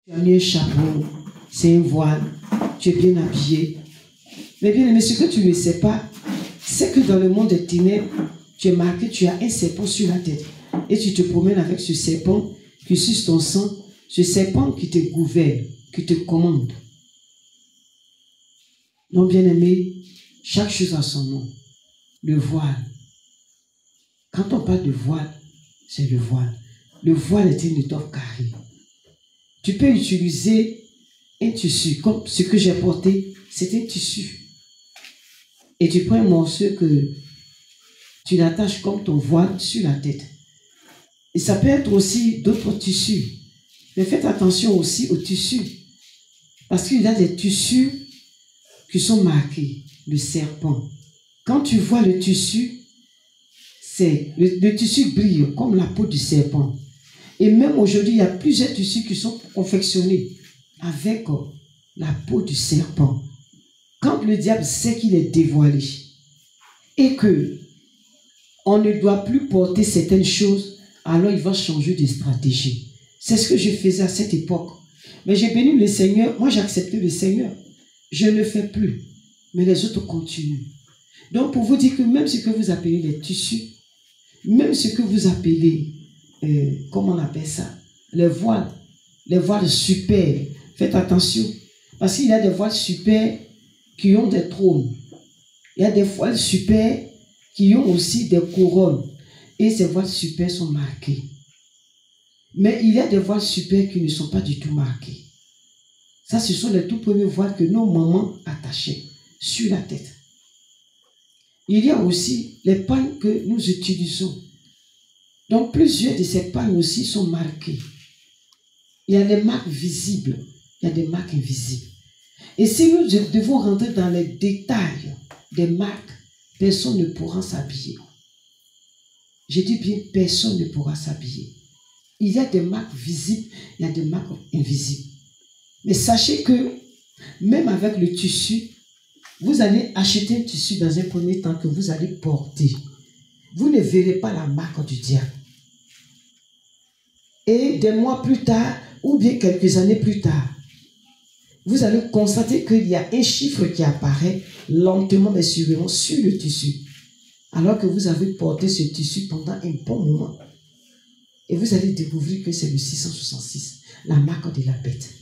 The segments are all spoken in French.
Tu as mis un chapeau, c'est un voile, tu es bien habillé. Mais bien aimé, ce que tu ne sais pas, c'est que dans le monde des ténèbres, tu es marqué, tu as un serpent sur la tête. Et tu te promènes avec ce serpent qui suce ton sang, ce serpent qui te gouverne, qui te commande. Non, bien aimé, chaque chose a son nom. Le voile. Quand on parle de voile, c'est le voile. Le voile est une étoffe carrée. Tu peux utiliser un tissu, comme ce que j'ai porté, c'est un tissu. Et tu prends un morceau que tu l'attaches comme ton voile sur la tête. Et ça peut être aussi d'autres tissus. Mais faites attention aussi aux tissus. Parce qu'il y a des tissus qui sont marqués, le serpent. Quand tu vois le tissu, le tissu brille comme la peau du serpent. Et même aujourd'hui, il y a plusieurs tissus qui sont confectionnés avec la peau du serpent. Quand le diable sait qu'il est dévoilé et que on ne doit plus porter certaines choses, alors il va changer de stratégie. C'est ce que je faisais à cette époque. Mais j'ai béni le Seigneur. Moi, j'ai accepté le Seigneur. Je ne le fais plus. Mais les autres continuent. Donc, pour vous dire que même ce que vous appelez les tissus, même ce que vous appelez, comment on appelle ça, les voiles super, faites attention. Parce qu'il y a des voiles super qui ont des trônes. Il y a des voiles super qui ont aussi des couronnes. Et ces voiles super sont marquées. Mais il y a des voiles super qui ne sont pas du tout marquées. Ça, ce sont les tout premiers voiles que nos mamans attachaient sur la tête. Il y a aussi les pagnes que nous utilisons. Donc, plusieurs de ces pagnes aussi sont marquées. Il y a des marques visibles, il y a des marques invisibles. Et si nous devons rentrer dans les détails des marques, personne ne pourra s'habiller. Je dis bien, personne ne pourra s'habiller. Il y a des marques visibles, il y a des marques invisibles. Mais sachez que, même avec le tissu, vous allez acheter un tissu dans un premier temps que vous allez porter. Vous ne verrez pas la marque du diable. Et des mois plus tard, ou bien quelques années plus tard, vous allez constater qu'il y a un chiffre qui apparaît lentement mais sûrement sur le tissu. Alors que vous avez porté ce tissu pendant un bon moment. Et vous allez découvrir que c'est le 666, la marque de la bête.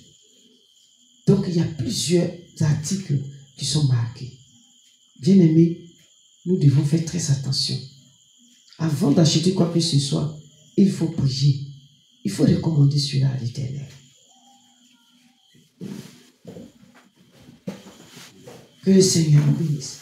Donc il y a plusieurs articles qui sont marqués. Bien aimés, nous devons faire très attention. Avant d'acheter quoi que ce soit, il faut prier. Il faut recommander cela à l'Éternel. Que le Seigneur nous bénisse.